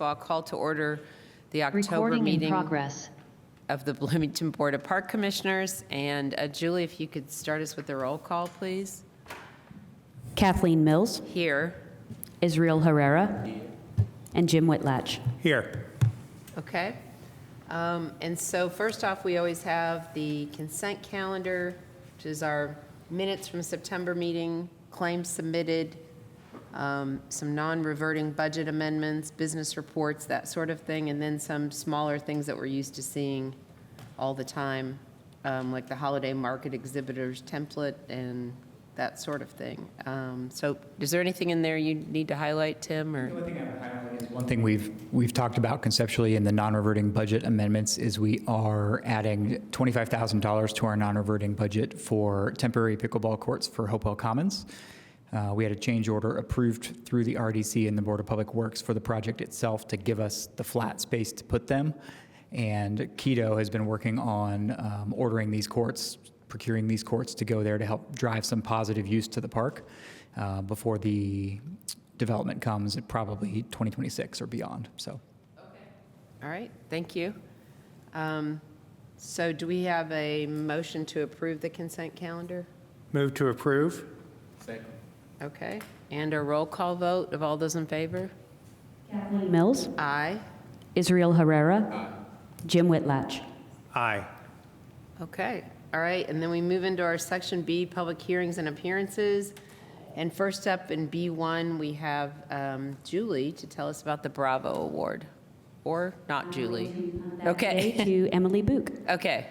I'll call to order the October Recording in meeting progress. of the Bloomington Board of Park Commissioners. And Julie, if you could start us with the roll call, please. Kathleen Mills, Here. Israel Herrera, and Jim Whitlatch. Here. Okay. And so first off, we always have the consent calendar, which is our minutes from September meeting, claims submitted, some non-reverting budget amendments, business reports, that sort of thing, and then some smaller things that we're used to seeing all the time, like the holiday market exhibitors template and that sort of thing. So is there anything in there you need to highlight, Tim? Or? The only thing I would highlight is one thing we've talked about conceptually in the non-reverting budget amendments is we are adding $25,000 to our non-reverting budget for temporary pickleball courts for Hopewell Commons. We had a change order approved through the RDC and the Board of Public Works for the project itself to give us the flat space to put them. And Keto has been working on ordering these courts, procuring these courts to go there to help drive some positive use to the park before the development comes, probably 2026 or beyond. So. Okay. All right. Thank you. So do we have a motion to approve the consent calendar? Move to approve. Second. Okay. And a roll call vote of all those in favor? Kathleen Mills, Aye. Israel Herrera, Jim Whitlatch. Aye. Okay. All right. And then we move into our section B, public hearings and appearances. And first up in B1, we have Julie to tell us about the Bravo Award. Or not Julie. Okay. To Emily Book. Okay.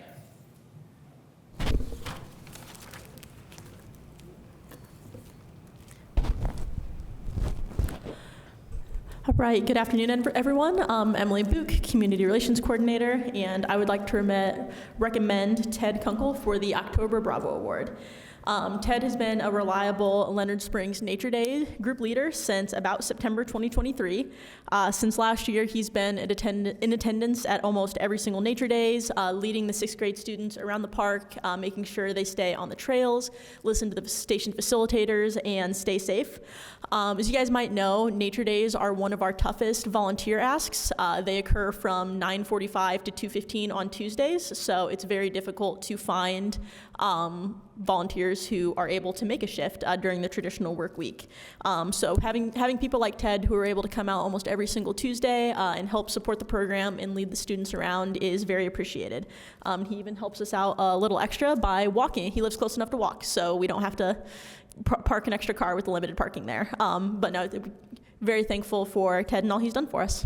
All right, good afternoon, everyone. I'm Emily Book, Community Relations Coordinator, and I would like to recommend Ted Kunkel for the October Bravo Award. Ted has been a reliable Leonard Springs Nature Day group leader since about September 2023. Since last year, he's been in attendance at almost every single Nature Days, leading the 6th grade students around the park, making sure they stay on the trails, listen to the station facilitators, and stay safe. As you guys might know, Nature Days are one of our toughest volunteer asks. They occur from 9:45 to 2:15 on Tuesdays, so it's very difficult to find volunteers who are able to make a shift during the traditional work week. So having people like Ted who are able to come out almost every single Tuesday and help support the program and lead the students around is very appreciated. He even helps us out a little extra by walking. He lives close enough to walk, so we don't have to park an extra car with the limited parking there. But no, very thankful for Ted and all he's done for us.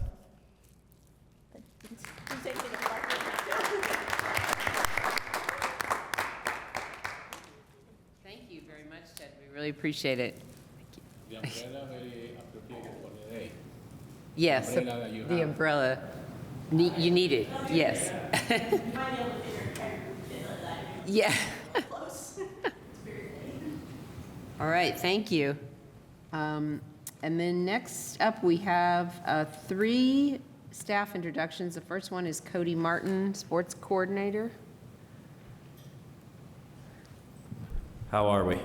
Thank you very much, Ted. We really appreciate it. The umbrella very appropriate for the day. Yes, The umbrella that you the have. umbrella. You need it, yes. Yeah. All right, thank you. And then next up, we have 3 staff introductions. The first one is Cody Martin, Sports Coordinator. How are we?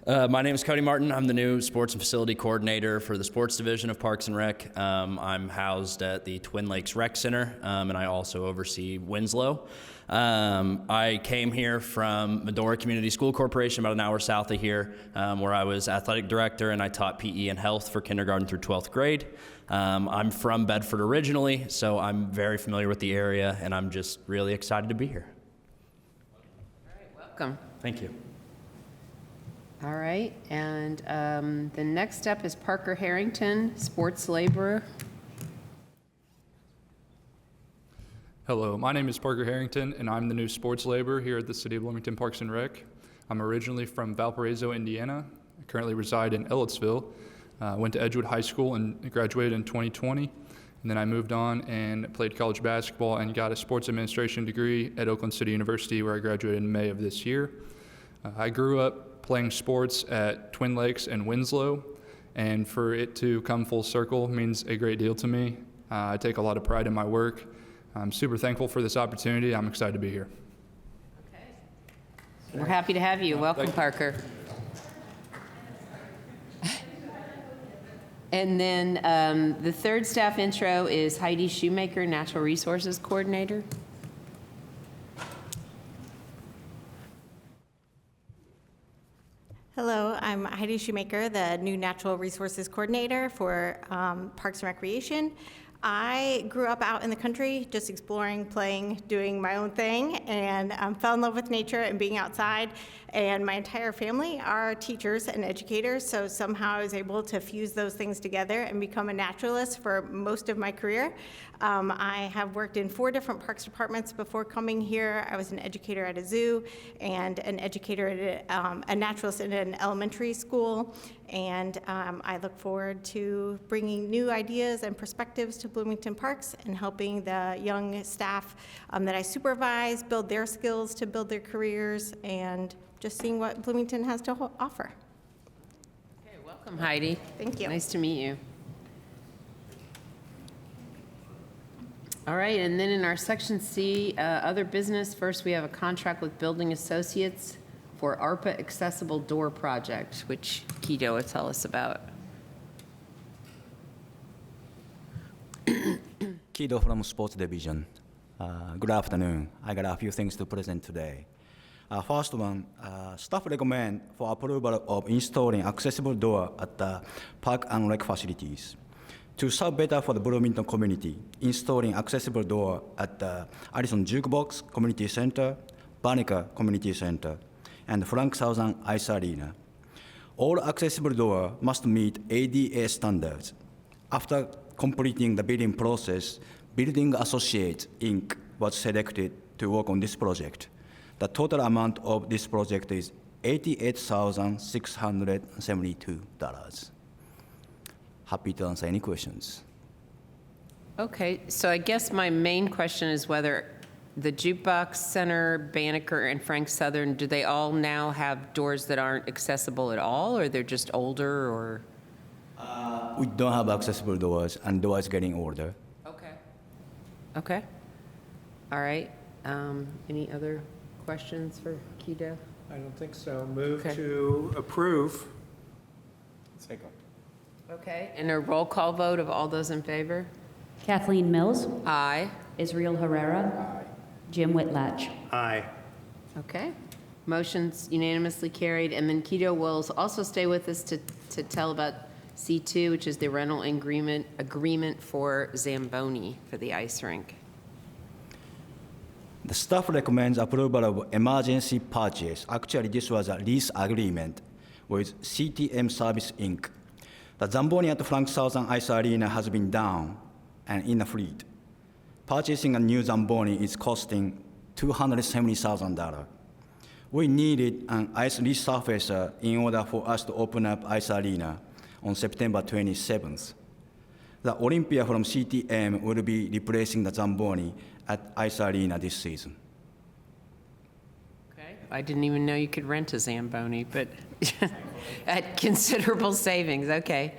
My name is Cody Martin. I'm the new Sports and Facility Coordinator for the Sports Division of Parks and Rec. I'm housed at the Twin Lakes Rec Center, and I also oversee Winslow. I came here from Medora Community School Corporation, about an hour south of here, where I was athletic director and I taught PE and health for kindergarten through 12th grade. I'm from Bedford originally, so I'm very familiar with the area, and I'm just really excited to be here. All right, welcome. Thank you. All right, and the next step is Parker Harrington, Sports Laborer. Hello, my name is Parker Harrington, and I'm the new sports laborer here at the City of Bloomington Parks and Rec. I'm originally from Valparaiso, Indiana. I currently reside in Ellettsville. Went to Edgewood High School and graduated in 2020. And then I moved on and played college basketball and got a sports administration degree at Oakland City University, where I graduated in May of this year. I grew up playing sports at Twin Lakes and Winslow, and for it to come full circle means a great deal to me. I take a lot of pride in my work. I'm super thankful for this opportunity. I'm excited to be here. Okay. We're happy to have you. Welcome, Parker. And then the third staff intro is Heidi Shoemaker, Natural Resources Coordinator. Hello, I'm Heidi Shoemaker, the new Natural Resources Coordinator for Parks and Recreation. I grew up out in the country, just exploring, playing, doing my own thing, and fell in love with nature and being outside. And my entire family are teachers and educators, so somehow I was able to fuse those things together and become a naturalist for most of my career. I have worked in 4 different parks departments before coming here. I was an educator at a zoo and an educator at a naturalist in an elementary school. And I look forward to bringing new ideas and perspectives to Bloomington Parks and helping the young staff that I supervise build their skills to build their careers, and just seeing what Bloomington has to offer. Okay, welcome, Heidi. Thank you. Nice to meet you. All right, and then in our section C, other business, first we have a contract with Building Associates for ARPA Accessible Door Project, which Kido will tell us about. Kido from Sports Division. Good afternoon. I got a few things to present today. First one, staff recommend for approval of installing accessible door at the park and rec facilities. To serve better for the Bloomington community, installing accessible door at the Addison Jukebox Community Center, Banneker Community Center, and Frank Southern Ice Arena. All accessible door must meet ADA standards. After completing the bidding process, Building Associates, Inc. was selected to work on this project. The total amount of this project is $88,672. Happy to answer any questions. Okay, so I guess my main question is whether the Jukebox Center, Banneker, and Frank Southern, do they all now have doors that aren't accessible at all, or they're just older, or? We don't have accessible doors, and doors getting older. Okay. Okay. All right. Any other questions for Kido? I don't think so. Move Okay. to approve. Second. Okay, and a roll call vote of all those in favor? Kathleen Mills, Aye. Israel Herrera, Jim Whitlatch. Aye. Okay. Motion's unanimously carried. And then Kido will also stay with us to tell about C2, which is the rental agreement for Zamboni for the ice rink. The staff recommends approval of emergency purchase. Actually, this was a lease agreement with CTM Service, Inc. The Zamboni at Frank Southern Ice Arena has been down and in the fleet. Purchasing a new Zamboni is costing $270,000. We needed an ice resurfacer in order for us to open up Ice Arena on September 27th. The Olympia from CTM will be replacing the Zamboni at Ice Arena this season. Okay. I didn't even know you could rent a Zamboni, but at considerable savings. Okay.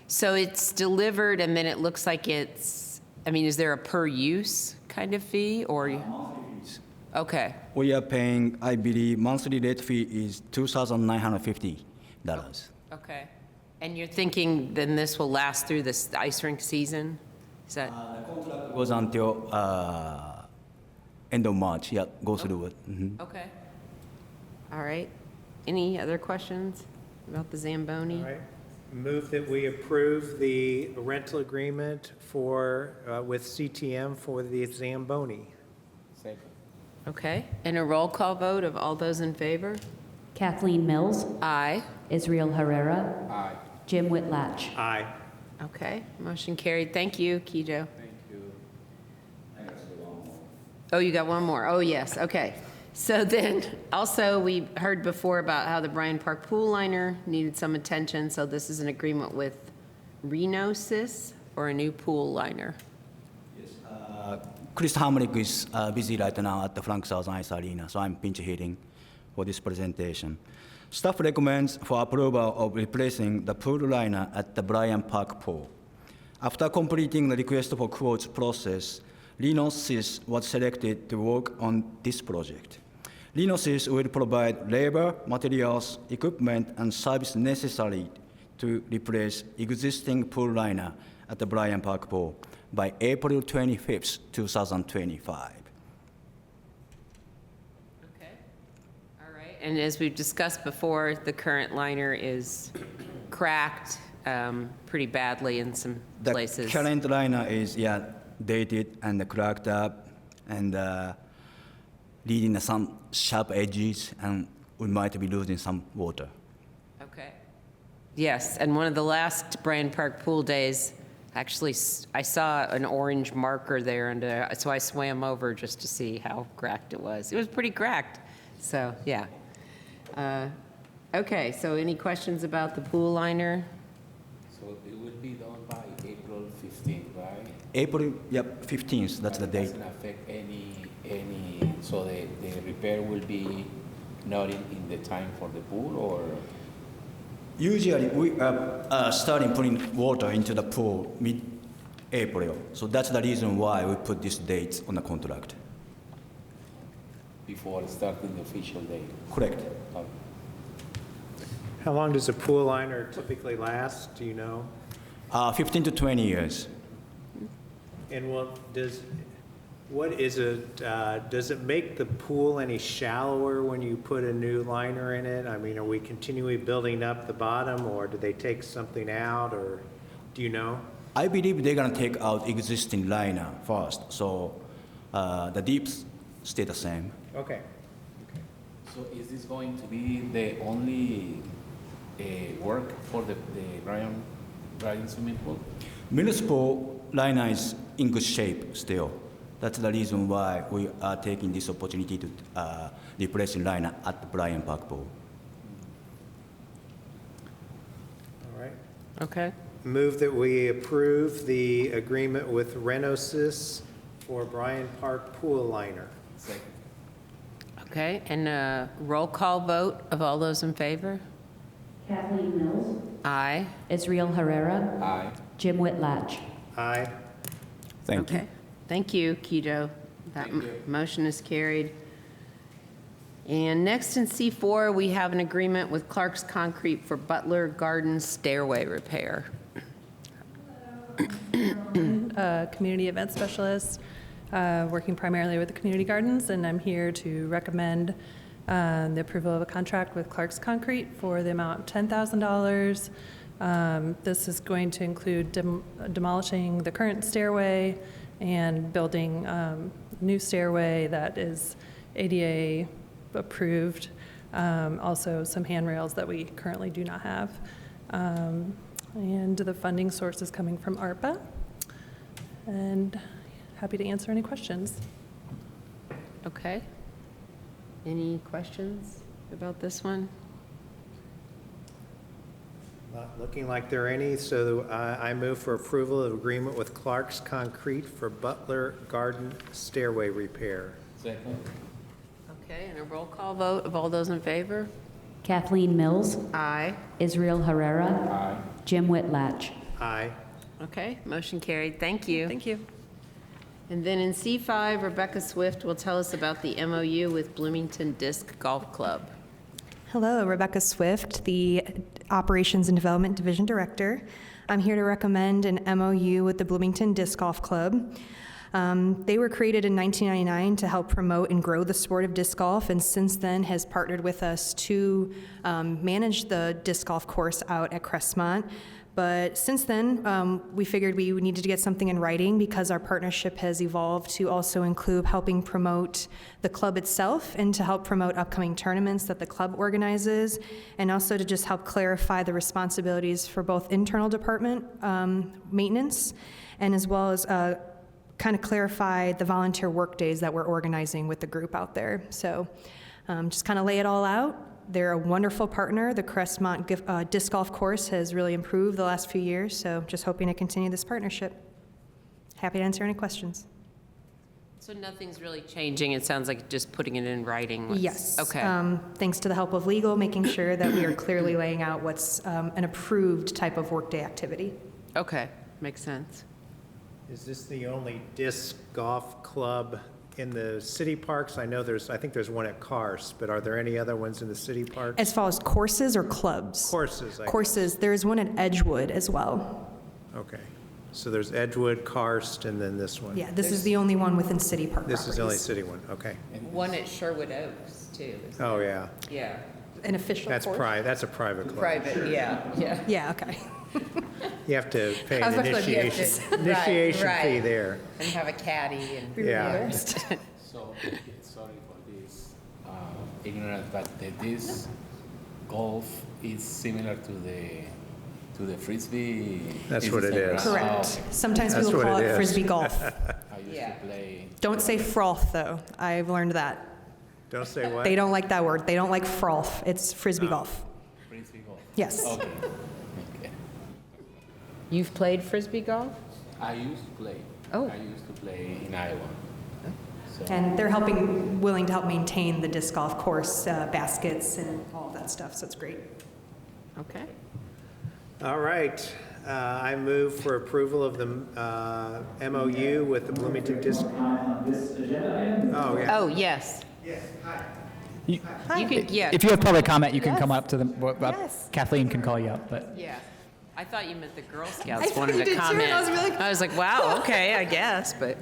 So it's delivered, and then it looks like it's, I mean, is there a per use kind of fee, or? Okay. We are paying, I believe, monthly rate fee is $2,950. Okay. And you're thinking then this will last through this ice rink season? Is that? The contract goes until end of March. Yeah, go through it. Mhm. Okay. All right. Any other questions about the Zamboni? All right. Move that we approve the rental agreement for, with CTM for the Zamboni. Second. Okay. And a roll call vote of all those in favor? Kathleen Mills, Aye. Israel Herrera, Aye. Jim Whitlatch. Aye. Okay. Motion carried. Thank you, Kijo. Thank you. Oh, you got one more. Oh, yes. Okay. So then, also, we heard before about how the Bryan Park pool liner needed some attention. So this is an agreement with Renosis for a new pool liner. Chris Hamrick is busy right now at the Frank Southern Ice Arena, so I'm pinch hitting for this presentation. Staff recommends for approval of replacing the pool liner at the Bryan Park pool. After completing the request for quotes process, Renosis was selected to work on this project. Renosis will provide labor, materials, equipment, and service necessary to replace existing pool liner at the Bryant Park Pool by April 25th, 2025. Okay. All right. And as we've discussed before, the current liner is cracked pretty badly in some The places. current liner is, dated and cracked up and leading some sharp edges, and we might be losing some water. Okay. Yes, and one of the last Bryant Park pool days, actually, I saw an orange marker there, and so I swam over just to see how cracked it was. It was pretty cracked, so, yeah. Okay, so any questions about the pool liner? So it will be done by April 15th, right? April, 15th, that's the But it date. doesn't affect any, so the repair will be not in the time for the pool, or? Usually, we are starting putting water into the pool mid-April. So that's the reason why we put this date on the contract. Before starting the official day? Correct. How long does a pool liner typically last, do you know? 15 to 20 years. And what is it, does it make the pool any shallower when you put a new liner in it? I mean, are we continually building up the bottom, or do they take something out, or do you know? I believe they're gonna take out existing liner first, so the deeps stay the same. Okay. So is this going to be the only work for the Bryant swimming pool? Municipal liner is in good shape still. That's the reason why we are taking this opportunity to replace liner at the Bryant Park Pool. All right. Okay. Move that we approve the agreement with Renosys for Bryant Park pool liner. Second. Okay, and a roll call vote of all those in favor? Kathleen Mills. Aye. Israel Herrera. Aye. Jim Whitlatch. Aye. Thank you. Okay. Thank you, Kido. That motion is carried. And next in C4, we have an agreement with Clark's Concrete for Butler Garden stairway repair. Community event specialist, working primarily with the community gardens, and I'm here to recommend the approval of a contract with Clark's Concrete for the amount of $10,000. This is going to include demolishing the current stairway and building new stairway that is ADA approved. Also some handrails that we currently do not have. And the funding source is coming from ARPA. And happy to answer any questions. Okay. Any questions about this one? Not looking like there are any, so I move for approval of agreement with Clark's Concrete for Butler Garden stairway repair. Second. Okay, and a roll call vote of all those in favor? Kathleen Mills. Aye. Israel Herrera. Aye. Jim Whitlatch. Aye. Okay, motion carried. Thank you. Thank you. And then in C5, Rebecca Swift will tell us about the MOU with Bloomington Disc Golf Club. Hello, Rebecca Swift, the Operations and Development Division Director. I'm here to recommend an MOU with the Bloomington Disc Golf Club. They were created in 1999 to help promote and grow the sport of disc golf, and since then has partnered with us to manage the disc golf course out at Crestmont. But since then, we figured we needed to get something in writing because our partnership has evolved to also include helping promote the club itself and to help promote upcoming tournaments that the club organizes, and also to just help clarify the responsibilities for both internal department maintenance and as well as kind of clarify the volunteer work days that we're organizing with the group out there. So just kind of lay it all out. They're a wonderful partner. The Crestmont disc golf course has really improved the last few years, so just hoping to continue this partnership. Happy to answer any questions. So nothing's really changing. It sounds like just putting it in writing. Yes. Okay. Thanks to the help of legal, making sure that we are clearly laying out what's an approved type of workday activity. Okay, makes sense. Is this the only disc golf club in the city parks? I think there's one at Karst, but are there any other ones in the city parks? As far as courses or clubs? Courses, I guess. Courses, there's one at Edgewood as well. Okay. So there's Edgewood, Karst, and then this one. Yeah, this is the only one within city park This is the only properties. city one, okay. One at Sherwood Oaks, too. isn't Oh, there? yeah. Yeah, An official That's course? that's a private club. private, yeah. Yeah, okay. You have to pay I was an about to say, you have to- initiation, right, initiation fee right. there. And have a caddy and. Yeah. So, sorry for this ignorance, but the disc golf is similar to the frisbee. That's what it the same, is. right? Correct. Oh, okay. Sometimes That's people what call it it is. frisbee golf. I used Yeah. to play. Don't say froth, though. I've learned that. Don't say what? They don't like that word. They don't like froth. It's frisbee golf. Frisbee golf. Yes. Okay. Okay. You've played Frisbee golf? I used to play. Oh. I used to play in Iowa. So, And they're willing to help maintain the disc golf course baskets and all of that stuff, so it's great. Okay. All right. I move for approval of the MOU with the Bloomington District. Oh, yeah. Oh, yes. You You could, yeah. If you have public comment, you can Yes. come up to them. Yes. Kathleen can call you up, but. Yeah. I thought you meant the Girl I Scouts thought wanted you to did too, and comment. I was really- I was like, wow, okay, I guess, but.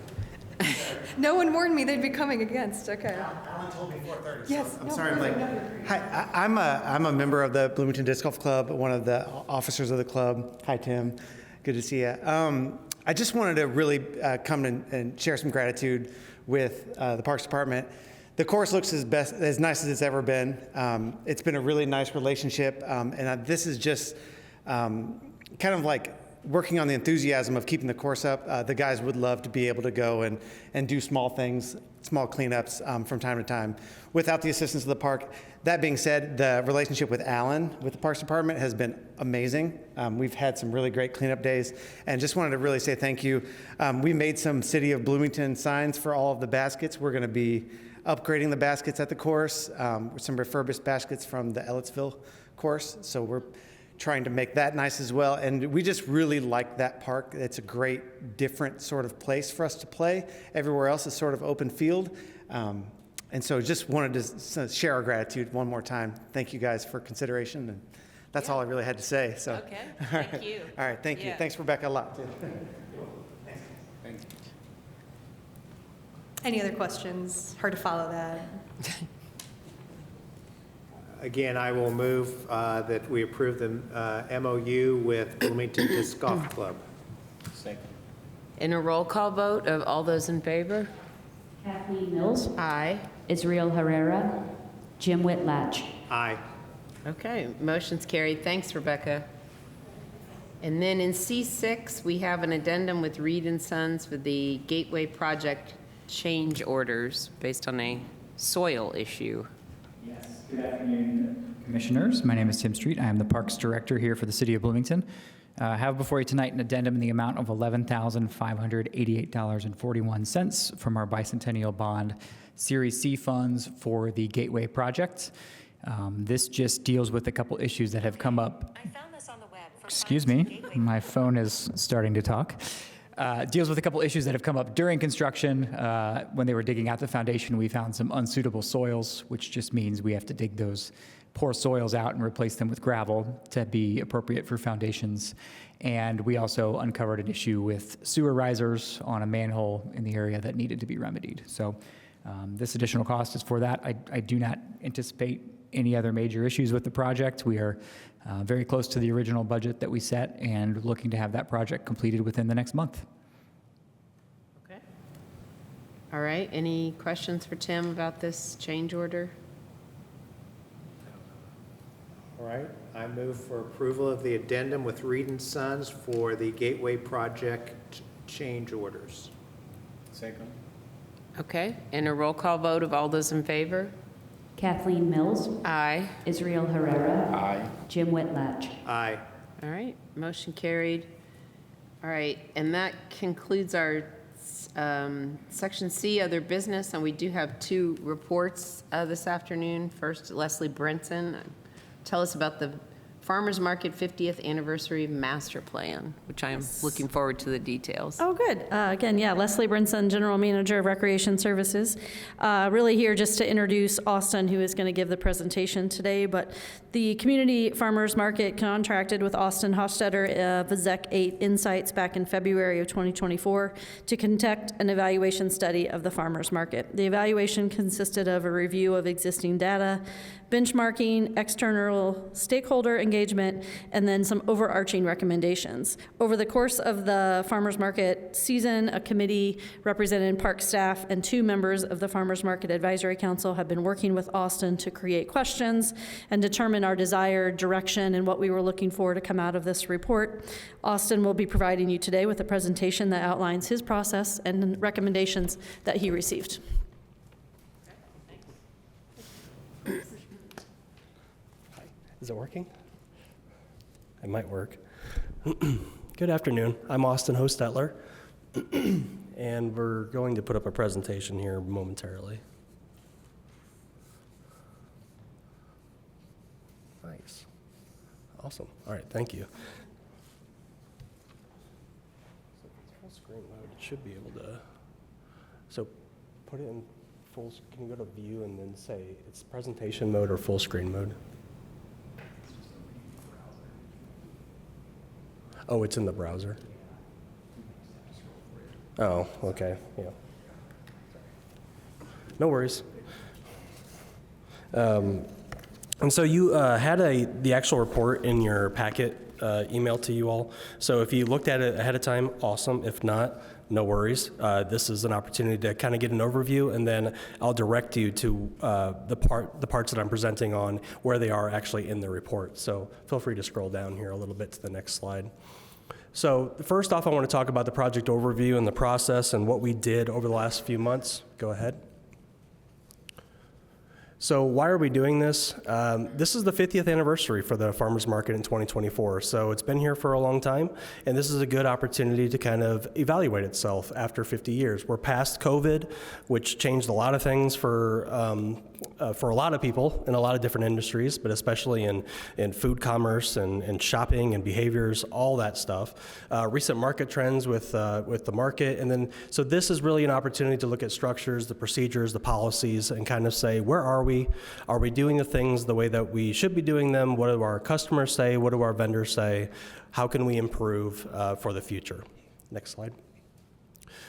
No one warned me they'd be coming against, okay. Alan told me 4:30. Yes. I'm no, sorry I'm perfect. late. No, you're great. Hi, I'm a member of the Bloomington Disc Golf Club, one of the officers of the club. Hi, Tim. Good to see you. I just wanted to really come and share some gratitude with the Parks Department. The course looks as nice as it's ever been. It's been a really nice relationship, and this is just kind of like working on the enthusiasm of keeping the course up. The guys would love to be able to go and do small things, small cleanups from time to time without the assistance of the park. That being said, the relationship with Alan, with the Parks Department, has been amazing. We've had some really great cleanup days, and just wanted to really say thank you. We made some City of Bloomington signs for all of the baskets. We're going to be upgrading the baskets at the course, some refurbished baskets from the Ellettsville course, so we're trying to make that nice as well. And we just really like that park. It's a great, different sort of place for us to play. Everywhere else is sort of open field. And so just wanted to share our gratitude one more time. Thank you guys for consideration. And that's all I really had to say. So. Okay, thank you. All right, thank you. Yeah. Thanks, Rebecca, a lot. Too. thank you. Any other questions? Hard to follow that. Again, I will move that we approve the MOU with Bloomington Disc Golf Club. Second. In a roll call vote of all those in favor? Kathleen Mills, Aye. Israel Herrera, Jim Whitlatch. Aye. Okay, motion's carried. Thanks, Rebecca. And then in C6, we have an addendum with Reed and Sons for the Gateway Project change orders based on a soil issue. Yes, good afternoon, Commissioners. My name is Tim Street. I am the Parks Director here for the City of Bloomington. I have before you tonight an addendum in the amount of $11,588.41 from our bicentennial bond Series C funds for the Gateway project. This just deals with a couple issues that have come up. I found this on the web. Excuse me, my phone is starting to talk. Deals with a couple issues that have come up during construction. When they were digging out the foundation, we found some unsuitable soils, which just means we have to dig those poor soils out and replace them with gravel to be appropriate for foundations. And we also uncovered an issue with sewer risers on a manhole in the area that needed to be remedied. So this additional cost is for that. I do not anticipate any other major issues with the project. We are very close to the original budget that we set and looking to have that project completed within the next month. Okay. All right, any questions for Tim about this change order? All right, I move for approval of the addendum with Reed and Sons for the Gateway Project change orders. Second. Okay, in a roll call vote of all those in favor? Kathleen Mills, Aye. Israel Herrera, Aye. Jim Whitlatch. Aye. All right, motion carried. All right, and that concludes our Section C, other business, and we do have two reports this afternoon. First, Leslie Brenton. Tell us about the Farmers Market 50th Anniversary Master Plan, which I am looking forward to the details. Oh, good. Again, yeah, Leslie Brinson, General Manager of Recreation Services. Really here just to introduce Austin, who is going to give the presentation today. But the Community Farmers Market contracted with Austin Hofstetter of ZEC 8 Insights back in February of 2024 to conduct an evaluation study of the farmers market. The evaluation consisted of a review of existing data, benchmarking, external stakeholder engagement, and then some overarching recommendations. Over the course of the farmers market season, a committee representing park staff and 2 members of the Farmers Market Advisory Council have been working with Austin to create questions and determine our desired direction and what we were looking for to come out of this report. Austin will be providing you today with a presentation that outlines his process and recommendations that he received. Is it working? It might work. Good afternoon. I'm Austin Hostetler, and we're going to put up a presentation here momentarily. Nice. Awesome. All right, thank you. So if it's full screen mode, it should be able to. So put it in full. Can you go to view and then say it's presentation mode or full screen mode? Oh, it's in the browser. Oh, okay, yeah. No worries. And so you had the actual report in your packet emailed to you all. So if you looked at it ahead of time, awesome. If not, no worries. This is an opportunity to kind of get an overview, and then I'll direct you to the parts that I'm presenting on where they are actually in the report. So feel free to scroll down here a little bit to the next slide. So first off, I want to talk about the project overview and the process and what we did over the last few months. Go ahead. So why are we doing this? This is the 50th anniversary for the farmers market in 2024. So it's been here for a long time, and this is a good opportunity to kind of evaluate itself after 50 years. We're past COVID, which changed a lot of things for a lot of people in a lot of different industries, but especially in food commerce and shopping and behaviors, all that stuff. Recent market trends with the market, and then so this is really an opportunity to look at structures, the procedures, the policies, and kind of say, where are we? Are we doing the things the way that we should be doing them? What do our customers say? What do our vendors say? How can we improve for the future? Next slide.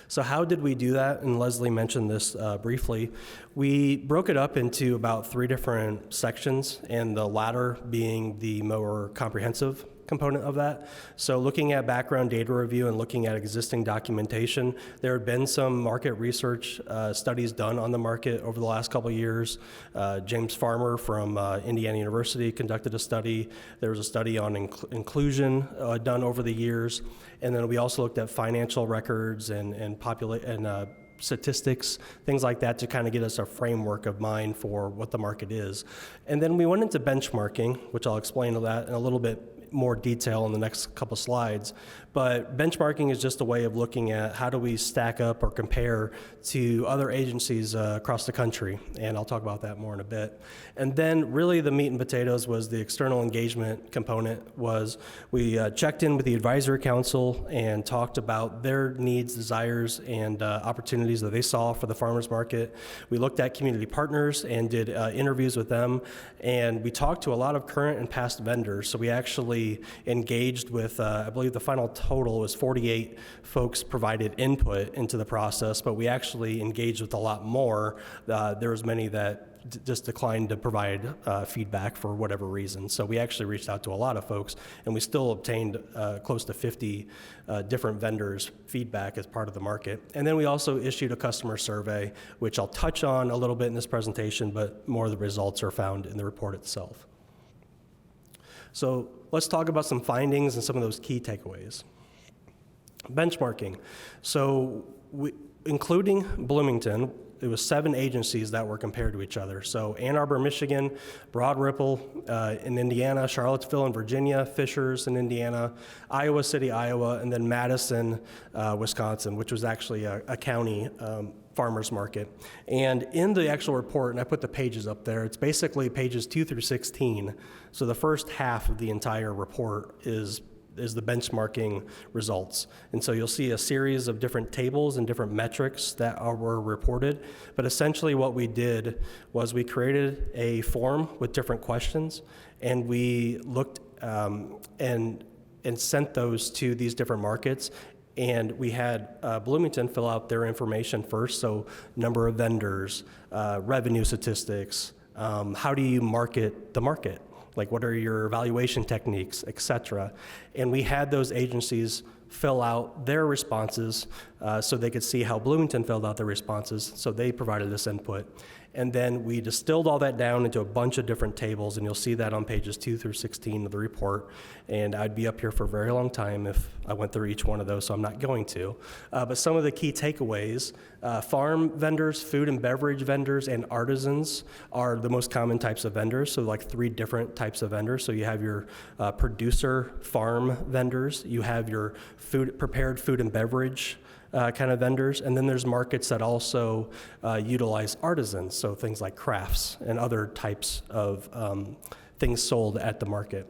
So how did we do that? And Leslie mentioned this briefly. We broke it up into about 3 different sections, and the latter being the more comprehensive component of that. So looking at background data review and looking at existing documentation, there have been some market research studies done on the market over the last couple of years. James Farmer from Indiana University conducted a study. There was a study on inclusion done over the years. And then we also looked at financial records and statistics, things like that, to kind of get us a framework of mind for what the market is. And then we went into benchmarking, which I'll explain that in a little bit more detail in the next couple slides. But benchmarking is just a way of looking at how do we stack up or compare to other agencies across the country, and I'll talk about that more in a bit. And then really the meat and potatoes was the external engagement component. Was we checked in with the advisory council and talked about their needs, desires, and opportunities that they saw for the farmers market. We looked at community partners and did interviews with them, and we talked to a lot of current and past vendors. So we actually engaged with, I believe the final total was 48 folks provided input into the process, but we actually engaged with a lot more. There was many that just declined to provide feedback for whatever reason. So we actually reached out to a lot of folks, and we still obtained close to 50 different vendors' feedback as part of the market. And then we also issued a customer survey, which I'll touch on a little bit in this presentation, but more of the results are found in the report itself. So let's talk about some findings and some of those key takeaways. Benchmarking. So including Bloomington, it was 7 agencies that were compared to each other. So Ann Arbor, Michigan, Broad Ripple in Indiana, Charlottesville in Virginia, Fishers in Indiana, Iowa City, Iowa, and then Madison, Wisconsin, which was actually a county farmers market. And in the actual report, and I put the pages up there, it's basically pages 2 through 16. So the first half of the entire report is the benchmarking results. And so you'll see a series of different tables and different metrics that were reported. But essentially what we did was we created a form with different questions, and we looked and sent those to these different markets. And we had Bloomington fill out their information first, so number of vendors, revenue statistics, how do you market the market? Like what are your evaluation techniques, et cetera. And we had those agencies fill out their responses so they could see how Bloomington filled out their responses, so they provided this input. And then we distilled all that down into a bunch of different tables, and you'll see that on pages 2 through 16 of the report. And I'd be up here for a very long time if I went through each one of those, so I'm not going to. But some of the key takeaways, farm vendors, food and beverage vendors, and artisans are the most common types of vendors, so like 3 different types of vendors. So you have your producer farm vendors, you have your prepared food and beverage kind of vendors, and then there's markets that also utilize artisans, so things like crafts and other types of things sold at the market.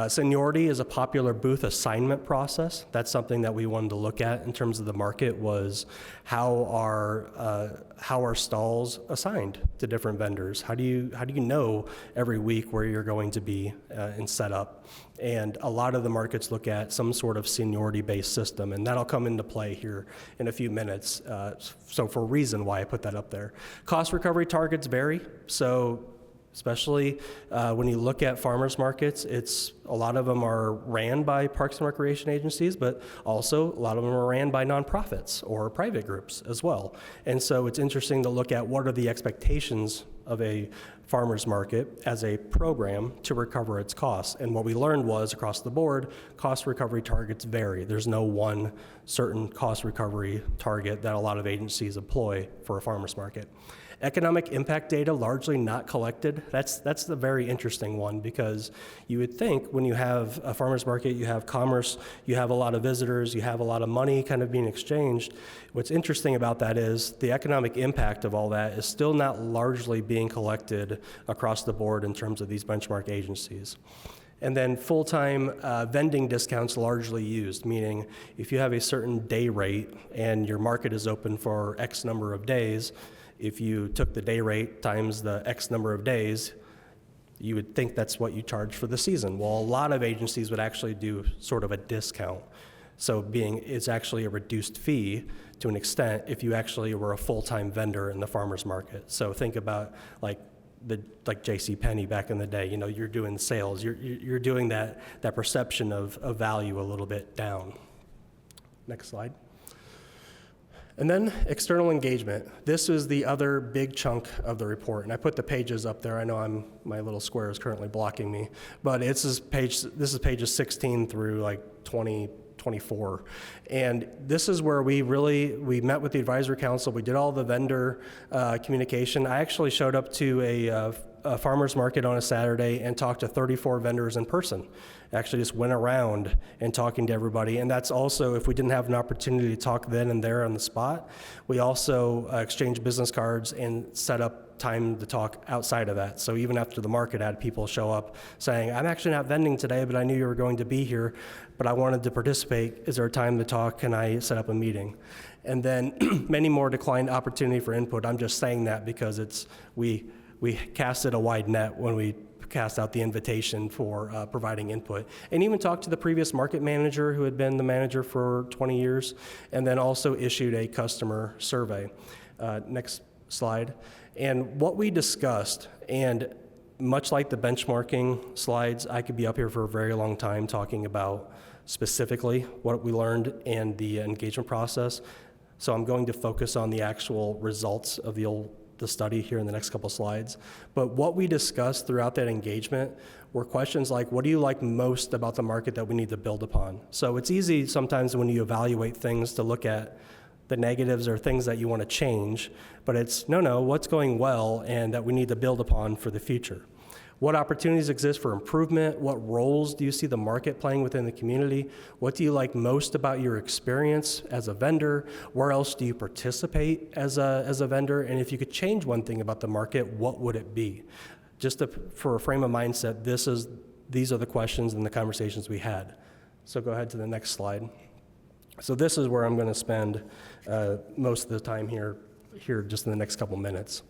Seniority is a popular booth assignment process. That's something that we wanted to look at in terms of the market, was how are stalls assigned to different vendors? How do you know every week where you're going to be and set up? And a lot of the markets look at some sort of seniority-based system, and that'll come into play here in a few minutes. So for a reason why I put that up there. Cost recovery targets vary. So especially when you look at farmers markets, a lot of them are ran by parks and recreation agencies, but also a lot of them are ran by nonprofits or private groups as well. And so it's interesting to look at what are the expectations of a farmers market as a program to recover its costs. And what we learned was across the board, cost recovery targets vary. There's no one certain cost recovery target that a lot of agencies employ for a farmers market. Economic impact data largely not collected. That's the very interesting one, because you would think when you have a farmer's market, you have commerce, you have a lot of visitors, you have a lot of money kind of being exchanged. What's interesting about that is the economic impact of all that is still not largely being collected across the board in terms of these benchmark agencies. And then full-time vending discounts largely used, meaning if you have a certain day rate and your market is open for X number of days, if you took the day rate times the X number of days, you would think that's what you charge for the season. Well, a lot of agencies would actually do sort of a discount. So it's actually a reduced fee to an extent if you actually were a full-time vendor in the farmer's market. So think about like JCPenney back in the day, you're doing sales, you're doing that perception of value a little bit down. Next slide. And then external engagement. This is the other big chunk of the report, and I put the pages up there. I know my little square is currently blocking me, but this is pages 16 through like 24. And this is where we met with the advisory council. We did all the vendor communication. I actually showed up to a farmer's market on a Saturday and talked to 34 vendors in person. Actually just went around and talking to everybody. And that's also, if we didn't have an opportunity to talk then and there on the spot, we also exchanged business cards and set up time to talk outside of that. So even after the market, I had people show up saying, I'm actually not vending today, but I knew you were going to be here, but I wanted to participate. Is there a time to talk? Can I set up a meeting? And then many more declined opportunity for input. I'm just saying that because we casted a wide net when we cast out the invitation for providing input. And even talked to the previous market manager who had been the manager for 20 years, and then also issued a customer survey. Next slide. And what we discussed, and much like the benchmarking slides, I could be up here for a very long time talking about specifically what we learned and the engagement process. So I'm going to focus on the actual results of the study here in the next couple slides. But what we discussed throughout that engagement were questions like, what do you like most about the market that we need to build upon? So it's easy sometimes when you evaluate things to look at the negatives or things that you want to change, but it's no, what's going well and that we need to build upon for the future. What opportunities exist for improvement? What roles do you see the market playing within the community? What do you like most about your experience as a vendor? Where else do you participate as a vendor? And if you could change one thing about the market, what would it be? For a frame of mindset, these are the questions and the conversations we had. So go ahead to the next slide. So this is where I'm going to spend most of the time here just in the next couple minutes.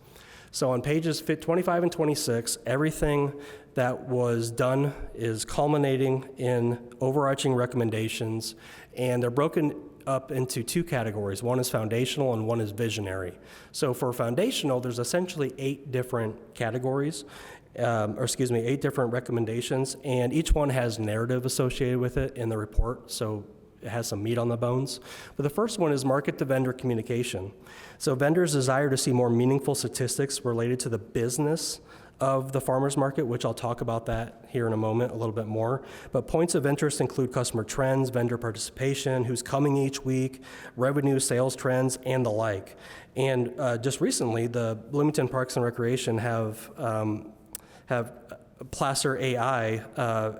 So on pages 25 and 26, everything that was done is culminating in overarching recommendations, and they're broken up into two categories. One is foundational and one is visionary. So for foundational, there's essentially 8 different categories, 8 different recommendations, and each one has narrative associated with it in the report, so it has some meat on the bones. But the first one is market-to-vendor communication. So vendors desire to see more meaningful statistics related to the business of the farmers market, which I'll talk about that here in a moment a little bit more. But points of interest include customer trends, vendor participation, who's coming each week, revenue, sales trends, and the like. And just recently, the Bloomington Parks and Recreation have Placer AI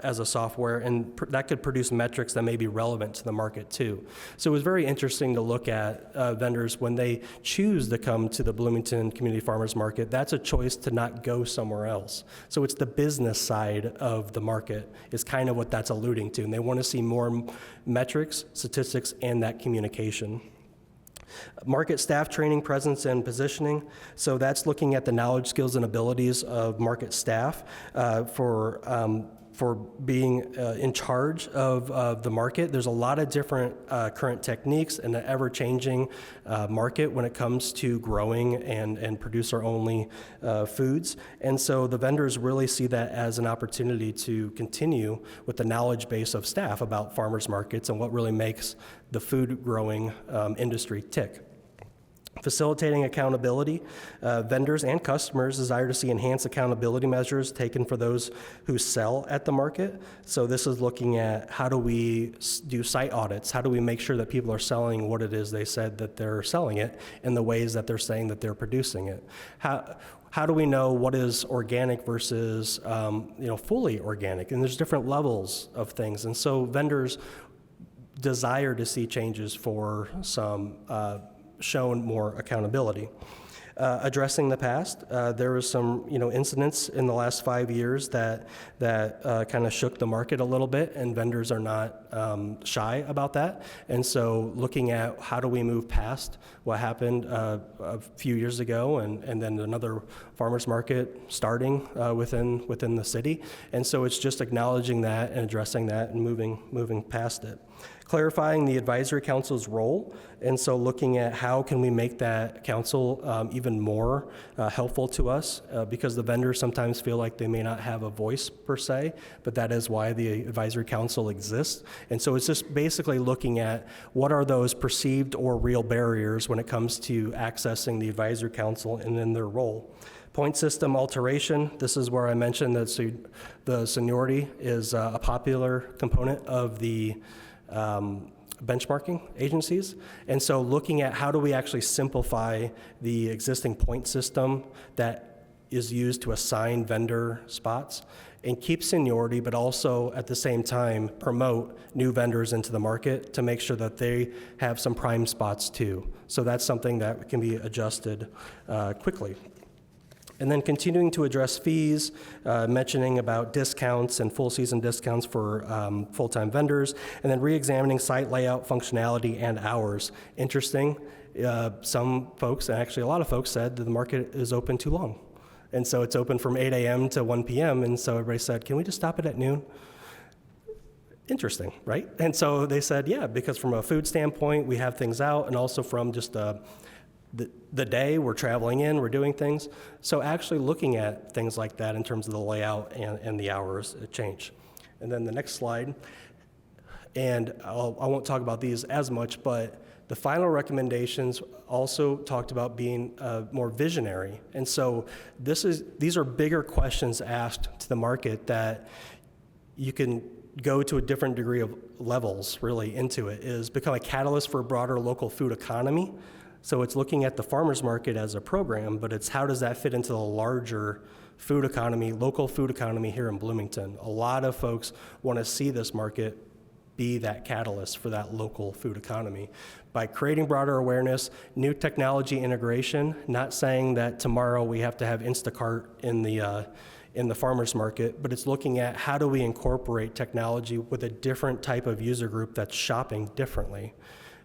as a software, and that could produce metrics that may be relevant to the market too. So it was very interesting to look at vendors when they choose to come to the Bloomington Community Farmers Market. That's a choice to not go somewhere else. So it's the business side of the market is kind of what that's alluding to, and they want to see more metrics, statistics, and that communication. Market staff training, presence, and positioning. So that's looking at the knowledge, skills, and abilities of market staff for being in charge of the market. There's a lot of different current techniques in the ever-changing market when it comes to growing and producer-only foods. And so the vendors really see that as an opportunity to continue with the knowledge base of staff about farmers markets and what really makes the food growing industry tick. Facilitating accountability. Vendors and customers desire to see enhanced accountability measures taken for those who sell at the market. So this is looking at how do we do site audits? How do we make sure that people are selling what it is they said that they're selling it in the ways that they're saying that they're producing it? How do we know what is organic versus fully organic? And there's different levels of things. And so vendors desire to see changes for some shown more accountability. Addressing the past, there was some incidents in the last 5 years that kind of shook the market a little bit, and vendors are not shy about that. And so looking at how do we move past what happened a few years ago, and then another farmers market starting within the city. And so it's just acknowledging that and addressing that and moving past it. Clarifying the advisory council's role, and so looking at how can we make that council even more helpful to us, because the vendors sometimes feel like they may not have a voice per se, but that is why the advisory council exists. And so it's just basically looking at what are those perceived or real barriers when it comes to accessing the advisory council and in their role. Point system alteration, this is where I mentioned that the seniority is a popular component of the benchmarking agencies. And so looking at how do we actually simplify the existing point system that is used to assign vendor spots and keep seniority, but also at the same time promote new vendors into the market to make sure that they have some prime spots too. So that's something that can be adjusted quickly. And then continuing to address fees, mentioning about discounts and full season discounts for full-time vendors, and then re-examining site layout, functionality, and hours. Interesting, some folks, and actually a lot of folks said that the market is open too long. And so it's open from 8 a.m. to 1 p.m., and so everybody said, can we just stop it at noon? Interesting, right? And so they said, yeah, because from a food standpoint, we have things out, and also from just the day we're traveling in, we're doing things. So actually looking at things like that in terms of the layout and the hours change. And then the next slide, and I won't talk about these as much, but the final recommendations also talked about being more visionary. And so these are bigger questions asked to the market that you can go to a different degree of levels really into it, is become a catalyst for a broader local food economy. So it's looking at the farmers market as a program, but it's how does that fit into the larger food economy, local food economy here in Bloomington. A lot of folks want to see this market be that catalyst for that local food economy. By creating broader awareness, new technology integration, not saying that tomorrow we have to have Instacart in the farmers market, but it's looking at how do we incorporate technology with a different type of user group that's shopping differently.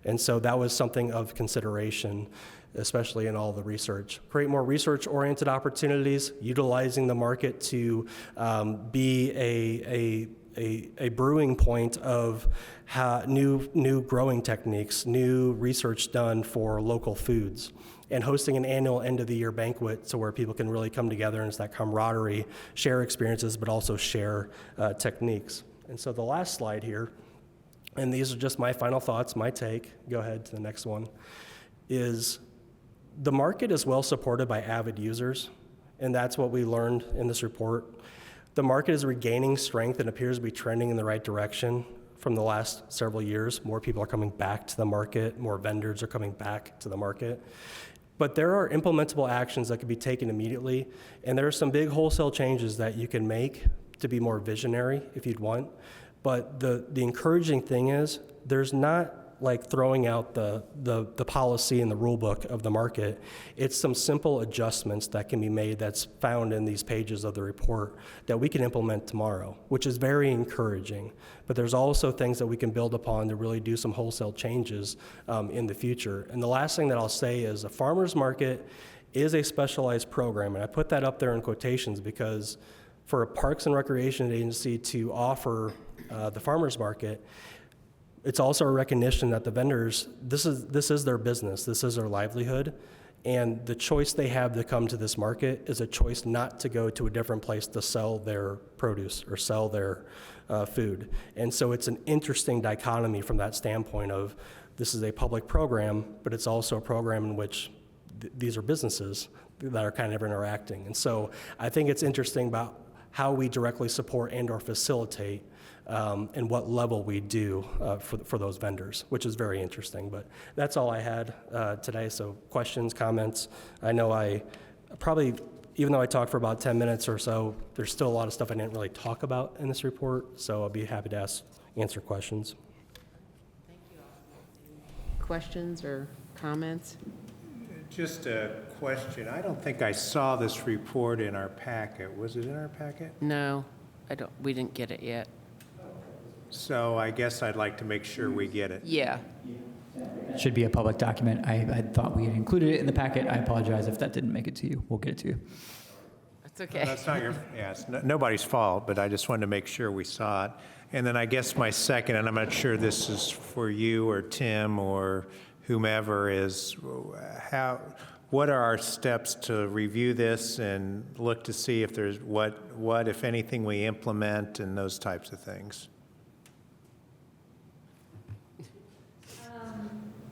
And so that was something of consideration, especially in all the research. Create more research-oriented opportunities, utilizing the market to be a brewing point of new growing techniques, new research done for local foods, and hosting an annual end-of-the-year banquet so where people can really come together and it's that camaraderie, share experiences, but also share techniques. And so the last slide here, and these are just my final thoughts, my take, go ahead to the next one, is the market is well supported by avid users, and that's what we learned in this report. The market is regaining strength and appears to be trending in the right direction from the last several years. More people are coming back to the market, more vendors are coming back to the market. But there are implementable actions that can be taken immediately, and there are some big wholesale changes that you can make to be more visionary if you'd want. But the encouraging thing is there's not like throwing out the policy and the rule book of the market. It's some simple adjustments that can be made that's found in these pages of the report that we can implement tomorrow, which is very encouraging. But there's also things that we can build upon to really do some wholesale changes in the future. And the last thing that I'll say is a farmer's market is a specialized program, and I put that up there in quotations because for a Parks and Recreation agency to offer the farmer's market, it's also a recognition that the vendors, this is their business, this is their livelihood, and the choice they have to come to this market is a choice not to go to a different place to sell their produce or sell their food. And so it's an interesting dichotomy from that standpoint of this is a public program, but it's also a program in which these are businesses that are kind of interacting. And so I think it's interesting about how we directly support and or facilitate and what level we do for those vendors, which is very interesting. But that's all I had today, so questions, comments. I know I probably, even though I talked for about 10 minutes or so, there's still a lot of stuff I didn't really talk about in this report, so I'll be happy to answer questions. Thank you all. Questions or comments? Just a question. I don't think I saw this report in our packet. Was it in our packet? No, we didn't get it yet. So I guess I'd like to make sure we get it. Yeah. It should be a public document. I thought we had included it in the packet. I apologize if that didn't make it to you. We'll get it to you. That's okay. That's not your, yeah, it's nobody's fault, but I just wanted to make sure we saw it. And then I guess my second, and I'm not sure this is for you or Tim or whomever, is what are our steps to review this and look to see if there's what if anything, we implement and those types of things?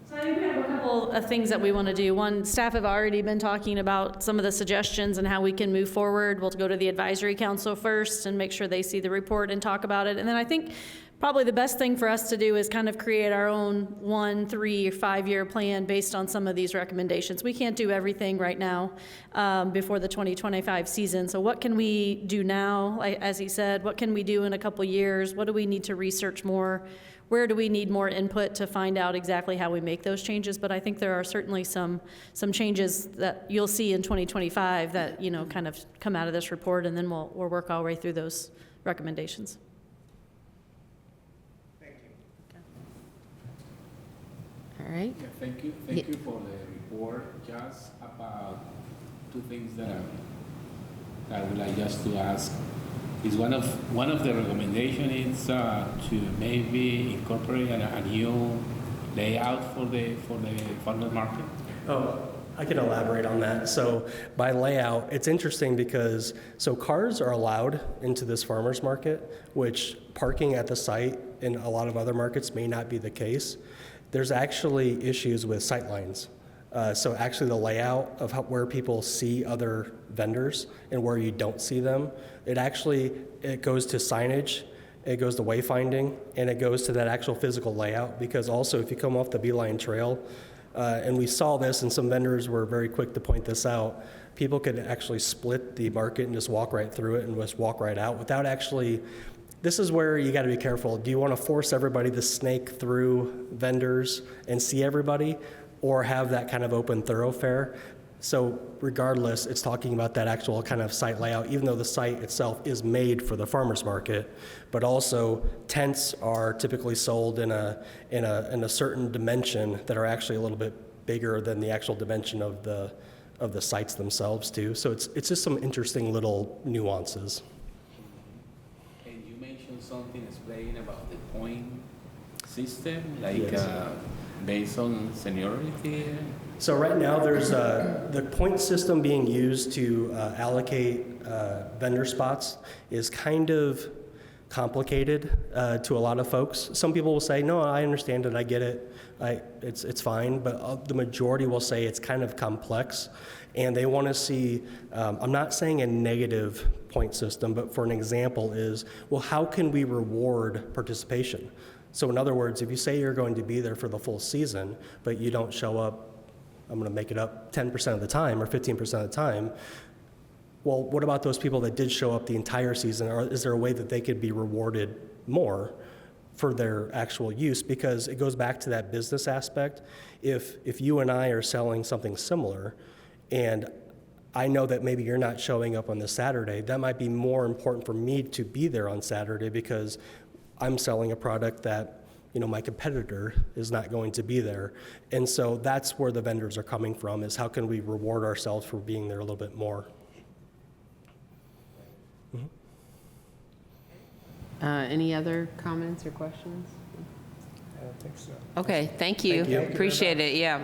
So I think we have a couple of things that we want to do. One, staff have already been talking about some of the suggestions and how we can move forward. We'll go to the advisory council first and make sure they see the report and talk about it. And then I think probably the best thing for us to do is kind of create our own 1, 3, or 5-year plan based on some of these recommendations. We can't do everything right now before the 2025 season. So what can we do now? As he said, what can we do in a couple years? What do we need to research more? Where do we need more input to find out exactly how we make those changes? But I think there are certainly some changes that you'll see in 2025 that, you know, kind of come out of this report, and then we'll work our way through those recommendations. All right. Yeah, thank you. Thank you for the report. Just about two things that I would like just to ask. Is one of the recommendations is to maybe incorporate a new layout for the farmers market? Oh, I can elaborate on that. So by layout, it's interesting because cars are allowed into this farmers market, which parking at the site in a lot of other markets may not be the case. There's actually issues with sight lines. So actually the layout of where people see other vendors and where you don't see them, it goes to signage, it goes to wayfinding, and it goes to that actual physical layout, because also if you come off the Beeline Trail, And we saw this, and some vendors were very quick to point this out. People could actually split the market and just walk right through it and just walk right out without actually. This is where you got to be careful. Do you want to force everybody to snake through vendors and see everybody, or have that kind of open thoroughfare? So regardless, it's talking about that actual kind of site layout, even though the site itself is made for the farmers market, but also tents are typically sold in a certain dimension that are actually a little bit bigger than the actual dimension of the sites themselves too. So it's just some interesting little nuances. And you mentioned something explain about the point system, like Yes. based on seniority. So right now, there's the point system being used to allocate vendor spots is kind of complicated to a lot of folks. Some people will say, no, I understand it, I get it, it's fine, but the majority will say it's kind of complex, and they want to see, I'm not saying a negative point system, but for an example is, well, how can we reward participation? So in other words, if you say you're going to be there for the full season, but you don't show up, I'm going to make it up, 10% of the time or 15% of the time, well, what about those people that did show up the entire season? Or is there a way that they could be rewarded more for their actual use? Because it goes back to that business aspect. If you and I are selling something similar, and I know that maybe you're not showing up on the Saturday, that might be more important for me to be there on Saturday because I'm selling a product that my competitor is not going to be there. And so that's where the vendors are coming from, is how can we reward ourselves for being there a little bit more? Any other comments or questions? I don't think so. Okay, thank you. Thank you. Appreciate it, yeah.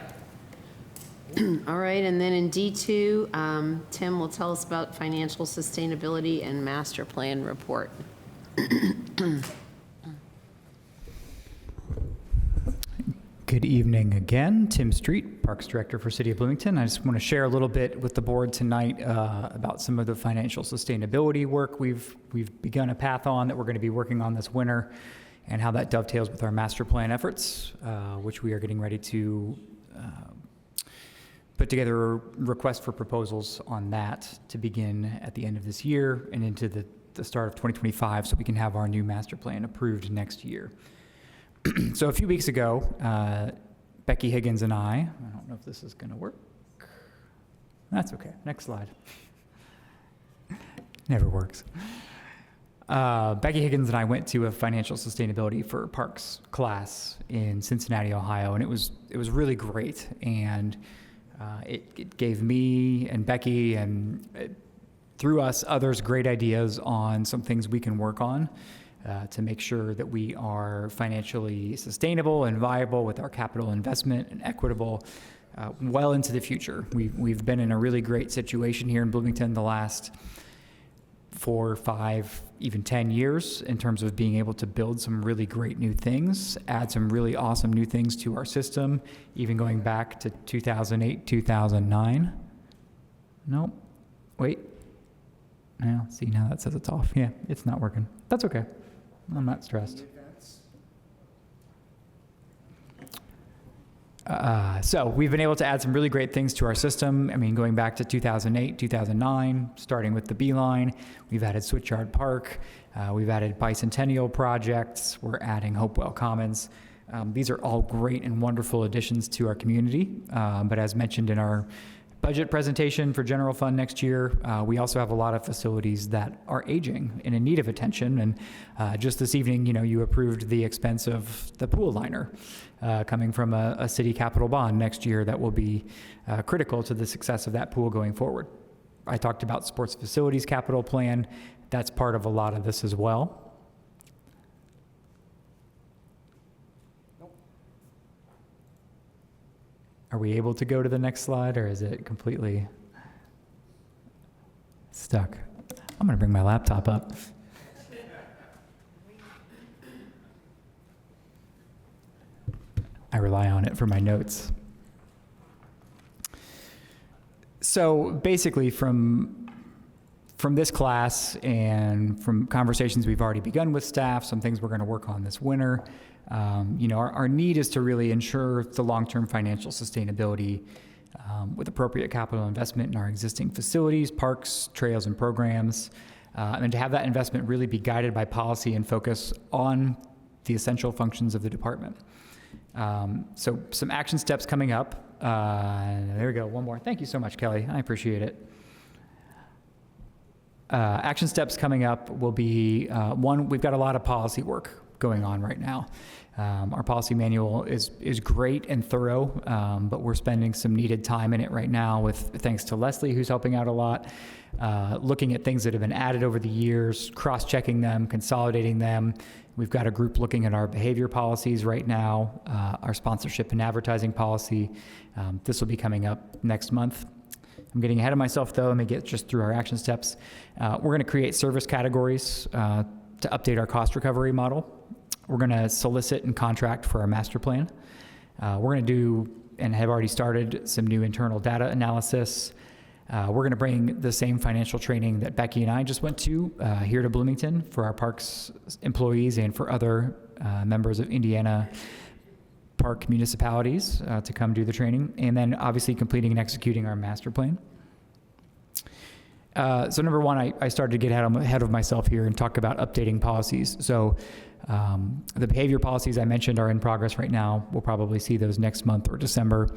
All right, and then in D2, Tim will tell us about financial sustainability and master plan report. Good evening again. Tim Street, Parks Director for City of Bloomington. I just want to share a little bit with the board tonight about some of the financial sustainability work we've begun a path on that we're going to be working on this winter, and how that dovetails with our master plan efforts, which we are getting ready to put together a request for proposals on that to begin at the end of this year and into the start of 2025, so we can have our new master plan approved next year. So a few weeks ago, Becky Higgins and I don't know if this is going to work. That's okay. Next slide. Never works. Becky Higgins and I went to a financial sustainability for parks class in Cincinnati, Ohio, and it was really great. And it gave me and Becky and through us others great ideas on some things we can work on to make sure that we are financially sustainable and viable with our capital investment and equitable well into the future. We've been in a really great situation here in Bloomington the last 4, 5, even 10 years in terms of being able to build some really great new things, add some really awesome new things to our system, even going back to 2008, 2009. Nope. Wait. Now, see, now that says it's off. Yeah, it's not working. That's okay. I'm not stressed. So we've been able to add some really great things to our system. I mean, going back to 2008, 2009, starting with the Beeline, we've added Switchyard Park, we've added bicentennial projects, we're adding Hopewell Commons. These are all great and wonderful additions to our community. But as mentioned in our budget presentation for general fund next year, we also have a lot of facilities that are aging and in need of attention. And just this evening, you approved the expense of the pool liner coming from a city capital bond next year that will be critical to the success of that pool going forward. I talked about sports facilities capital plan. That's part of a lot of this as well. Are we able to go to the next slide, or is it completely stuck? I'm going to bring my laptop up. I rely on it for my notes. So basically from from this class and from conversations we've already begun with staff, some things we're going to work on this winter, our need is to really ensure the long-term financial sustainability with appropriate capital investment in our existing facilities, parks, trails, and programs, and to have that investment really be guided by policy and focus on the essential functions of the department. So some action steps coming up. There we go, one more. Thank you so much, Kelly. I appreciate it. Action steps coming up will be, one, we've got a lot of policy work going on right now. Our policy manual is great and thorough, but we're spending some needed time in it right now with, thanks to Leslie, who's helping out a lot, looking at things that have been added over the years, cross-checking them, consolidating them. We've got a group looking at our behavior policies right now, our sponsorship and advertising policy. This will be coming up next month. I'm getting ahead of myself, though. Let me get just through our action steps. We're going to create service categories to update our cost recovery model. We're going to solicit and contract for our master plan. We're going to do, and have already started, some new internal data analysis. We're going to bring the same financial training that Becky and I just went to here to Bloomington for our parks employees and for other members of Indiana park municipalities to come do the training, and then obviously completing and executing our master plan. So number one, I started to get ahead of myself here and talk about updating policies. So the behavior policies I mentioned are in progress right now. We'll probably see those next month or December.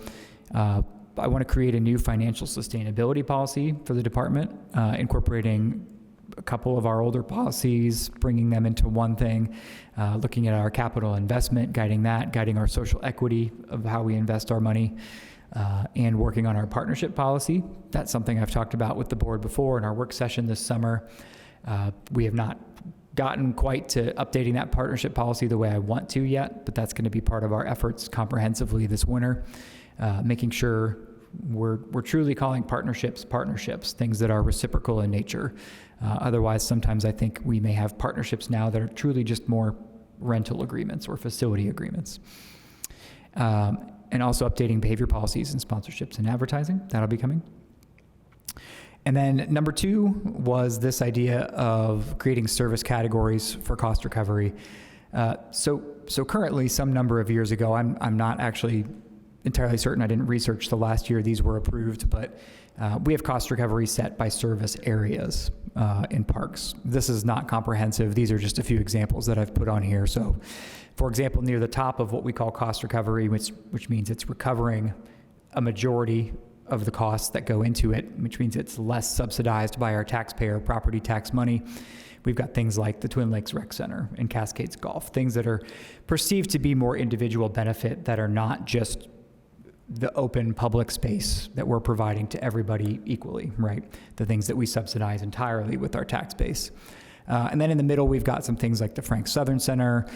I want to create a new financial sustainability policy for the department, incorporating a couple of our older policies, bringing them into one thing, looking at our capital investment, guiding our social equity of how we invest our money, and working on our partnership policy. That's something I've talked about with the board before in our work session this summer. We have not gotten quite to updating that partnership policy the way I want to yet, but that's going to be part of our efforts comprehensively this winter, making sure we're truly calling partnerships, things that are reciprocal in nature. Otherwise, sometimes I think we may have partnerships now that are truly just more rental agreements or facility agreements. And also updating behavior policies and sponsorships and advertising. That'll be coming. And then number two was this idea of creating service categories for cost recovery. So currently, some number of years ago, I'm not actually entirely certain, I didn't research the last year these were approved, but we have cost recovery set by service areas in parks. This is not comprehensive. These are just a few examples that I've put on here. So, for example, near the top of what we call cost recovery, which means it's recovering a majority of the costs that go into it, which means it's less subsidized by our taxpayer property tax money. We've got things like the Twin Lakes Rec Center and Cascades Golf, things that are perceived to be more individual benefit that are not just the open public space that we're providing to everybody equally, right? The things that we subsidize entirely with our tax base. And then in the middle, we've got some things like the Frank Southern Center.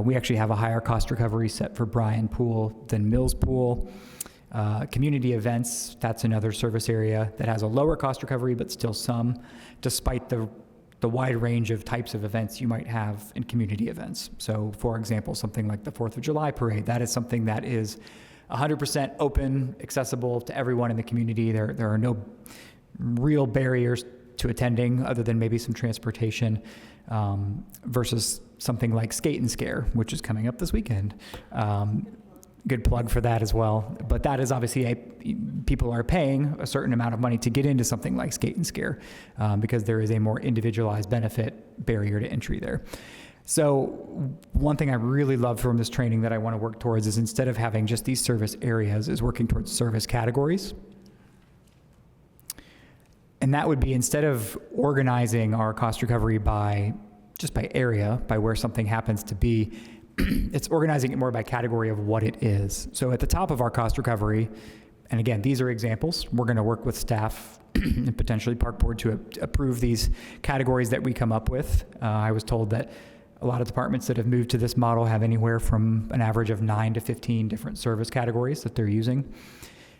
We actually have a higher cost recovery set for Bryan Pool than Mills Pool. Community events, that's another service area that has a lower cost recovery, but still some, despite the wide range of types of events you might have in community events. So for example, something like the 4th of July parade, that is something that is 100% open, accessible to everyone in the community. There are no real barriers to attending other than maybe some transportation, versus something like Skate and Scare, which is coming up this weekend. Good plug for that as well. But that is obviously people are paying a certain amount of money to get into something like Skate and Scare, because there is a more individualized benefit barrier to entry there. So one thing I really love from this training that I want to work towards is, instead of having just these service areas, is working towards service categories. And that would be, instead of organizing our cost recovery by area, by where something happens to be, it's organizing it more by category of what it is. So at the top of our cost recovery, and again, these are examples, we're going to work with staff and potentially Park Board to approve these categories that we come up with. I was told that a lot of departments that have moved to this model have anywhere from an average of 9 to 15 different service categories that they're using.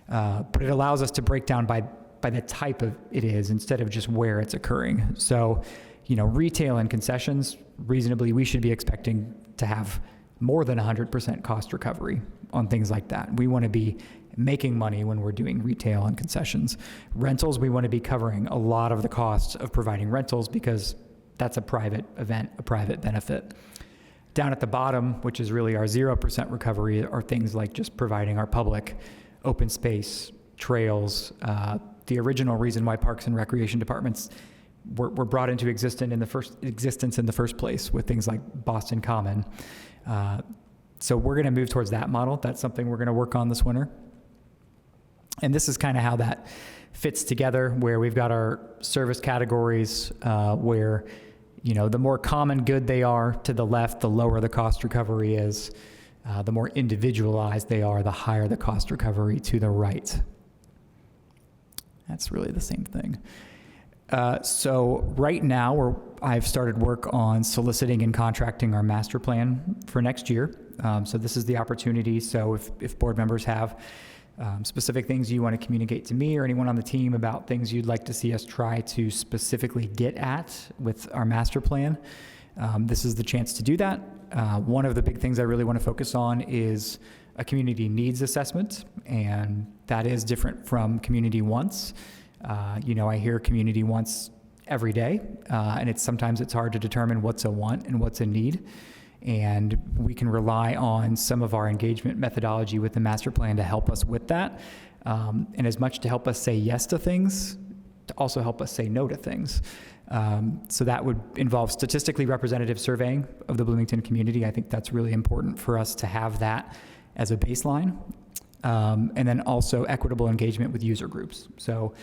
But it allows us to break down by the type of it is, instead of just where it's occurring. So, retail and concessions, reasonably, we should be expecting to have more than 100% cost recovery on things like that. We want to be making money when we're doing retail and concessions. Rentals, we want to be covering a lot of the costs of providing rentals because that's a private event, a private benefit. Down at the bottom, which is really our 0% recovery, are things like just providing our public open space, trails. The original reason why Parks and Recreation departments were brought into existence in the first place with things like Boston Common. So we're going to move towards that model. That's something we're going to work on this winter. And this is kind of how that fits together, where we've got our service categories, where, the more common good they are to the left, the lower the cost recovery is. The more individualized they are, the higher the cost recovery to the right. That's really the same thing. So right now, I've started work on soliciting and contracting our master plan for next year. So this is the opportunity. So if board members have specific things you want to communicate to me or anyone on the team about things you'd like to see us try to specifically get at with our master plan, this is the chance to do that. One of the big things I really want to focus on is a community needs assessment, and that is different from community wants. I hear community wants every day, and sometimes it's hard to determine what's a want and what's a need. And we can rely on some of our engagement methodology with the master plan to help us with that, and as much to help us say yes to things, to also help us say no to things. So that would involve statistically representative surveying of the Bloomington community. I think that's really important for us to have that as a baseline. And then also equitable engagement with user groups. So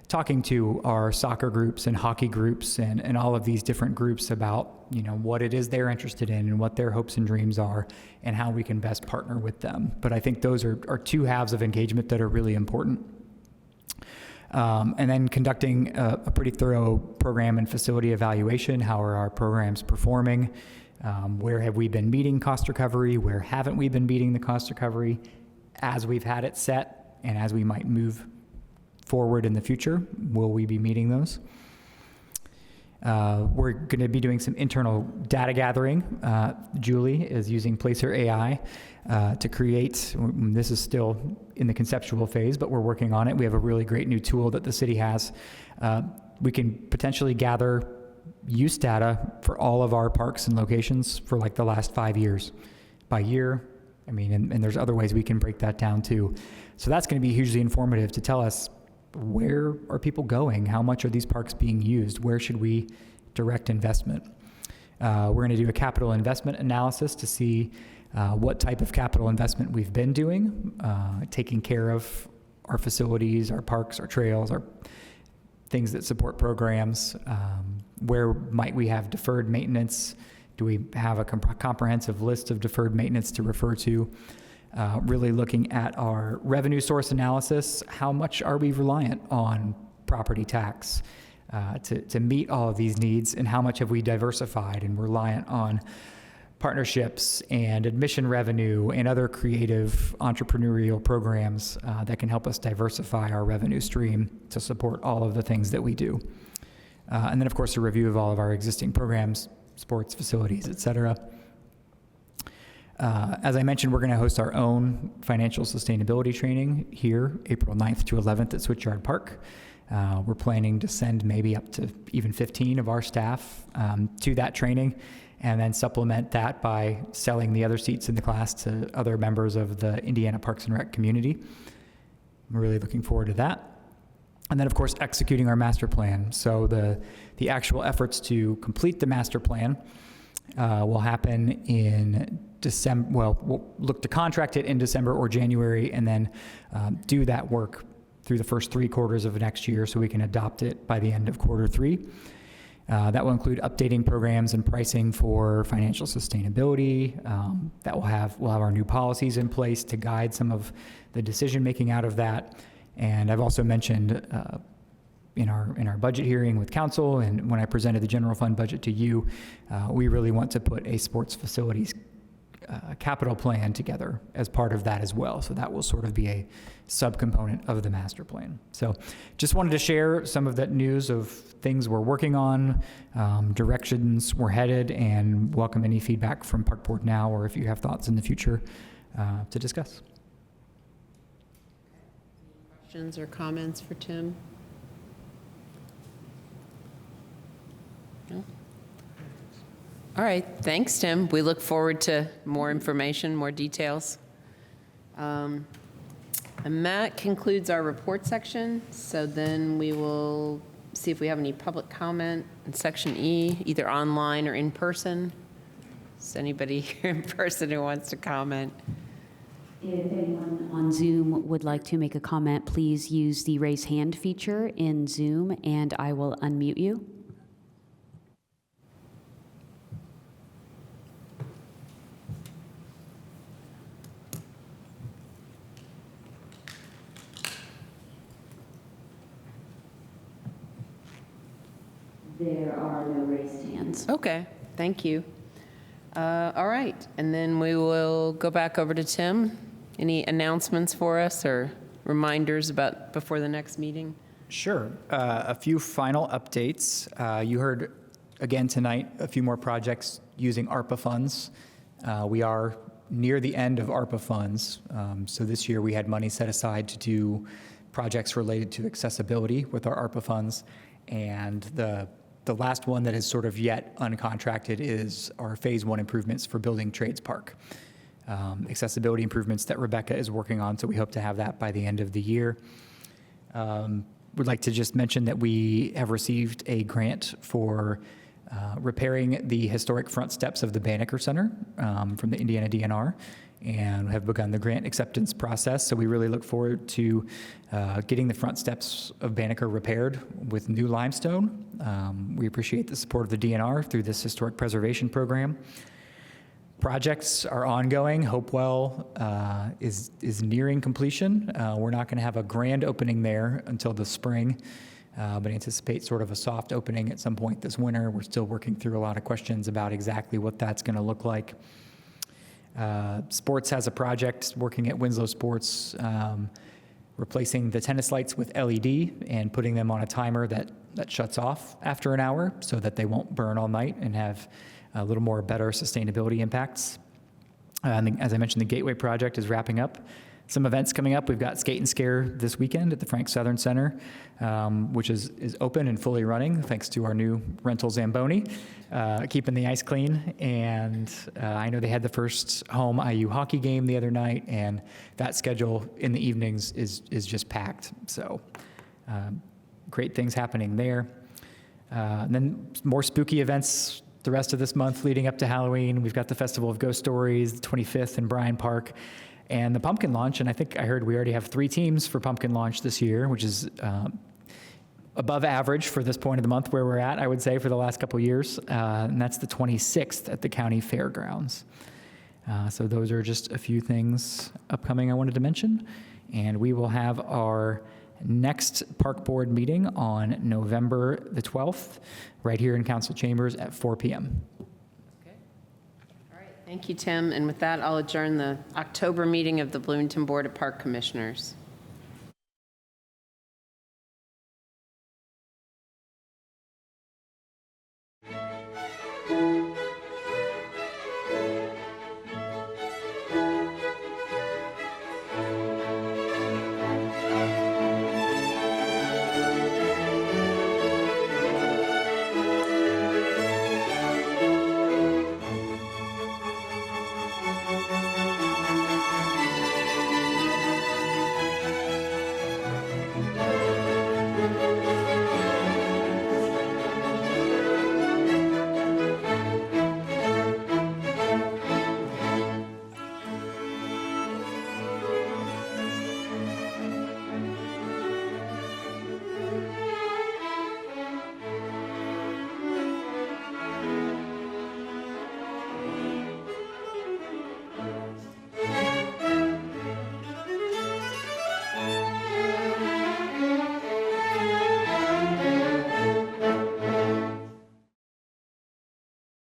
talking to our soccer groups and hockey groups and all of these different groups about, what it is they're interested in and what their hopes and dreams are and how we can best partner with them. But I think those are two halves of engagement that are really important. And then conducting a pretty thorough program and facility evaluation. How are our programs performing? Where have we been meeting cost recovery? Where haven't we been meeting the cost recovery as we've had it set and as we might move forward in the future? Will we be meeting those? We're going to be doing some internal data gathering. Julie is using Placer AI to create, this is still in the conceptual phase, but we're working on it. We have a really great new tool that the city has. We can potentially gather use data for all of our parks and locations for like the last 5 years by year. And there's other ways we can break that down too. So that's going to be hugely informative to tell us, where are people going? How much are these parks being used? Where should we direct investment? We're going to do a capital investment analysis to see what type of capital investment we've been doing, taking care of our facilities, our parks, our trails, our things that support programs. Where might we have deferred maintenance? Do we have a comprehensive list of deferred maintenance to refer to? Really looking at our revenue source analysis. How much are we reliant on property tax to meet all of these needs, and how much have we diversified and reliant on partnerships and admission revenue and other creative entrepreneurial programs that can help us diversify our revenue stream to support all of the things that we do. And then, of course, a review of all of our existing programs, sports facilities, et cetera. As I mentioned, we're going to host our own financial sustainability training here, April 9th to 11th at Switchyard Park. We're planning to send maybe up to even 15 of our staff to that training, and then supplement that by selling the other seats in the class to other members of the Indiana Parks and Rec community. I'm really looking forward to that. And then, of course, executing our master plan. So the actual efforts to complete the master plan will happen in December. Well, we'll look to contract it in December or January, and then do that work through the first 3 quarters of next year so we can adopt it by the end of quarter 3. That will include updating programs and pricing for financial sustainability. That we'll have our new policies in place to guide some of the decision making out of that. And I've also mentioned in our budget hearing with council, and when I presented the general fund budget to you, we really want to put a sports facilities capital plan together as part of that as well. So that will sort of be a subcomponent of the master plan. So just wanted to share some of that news of things we're working on, directions we're headed, and welcome any feedback from Park Board now, or if you have thoughts in the future to discuss. questions or comments for Tim? No? All right, thanks, Tim. We look forward to more information, more details. And that concludes our report section. So then we will see if we have any public comment in section E, either online or in person. Is anybody here in person who wants to comment? If anyone on Zoom would like to make a comment, please use the raise hand feature in Zoom, and I will unmute you. There are no raised hands. Okay, thank you. All right, and then we will go back over to Tim. Any announcements for us or reminders about before the next meeting? Sure. A few final updates. You heard again tonight a few more projects using ARPA funds. We are near the end of ARPA funds. So this year we had money set aside to do projects related to accessibility with our ARPA funds. And the last one that is sort of yet uncontracted is our Phase 1 improvements for building Trades Park. Accessibility improvements that Rebecca is working on, so we hope to have that by the end of the year. Would like to just mention that we have received a grant for repairing the historic front steps of the Banneker Center from the Indiana DNR, and have begun the grant acceptance process. So we really look forward to getting the front steps of Banneker repaired with new limestone. We appreciate the support of the DNR through this historic preservation program. Projects are ongoing. Hopewell is nearing completion. We're not going to have a grand opening there until the spring, but anticipate sort of a soft opening at some point this winter. We're still working through a lot of questions about exactly what that's going to look like. Sports has a project working at Winslow Sports, replacing the tennis lights with LED and putting them on a timer that shuts off after an hour so that they won't burn all night and have a little more better sustainability impacts. As I mentioned, the Gateway project is wrapping up. Some events coming up. We've got Skate and Scare this weekend at the Frank Southern Center, which is open and fully running thanks to our new rental Zamboni, keeping the ice clean. And I know they had the first home IU hockey game the other night, and that schedule in the evenings is just packed. So great things happening there. And then more spooky events the rest of this month leading up to Halloween. We've got the Festival of Ghost Stories, the 25th in Bryan Park, and the Pumpkin Launch. And I think I heard we already have 3 teams for Pumpkin Launch this year, which is above average for this point of the month where we're at, I would say, for the last couple of years. And that's the 26th at the county fairgrounds. So those are just a few things upcoming I wanted to mention. And we will have our next park board meeting on November the 12th, right here in council chambers at 4 p.m. Okay. All right. Thank you, Tim. And with that, I'll adjourn the October meeting of the Bloomington Board of Park Commissioners.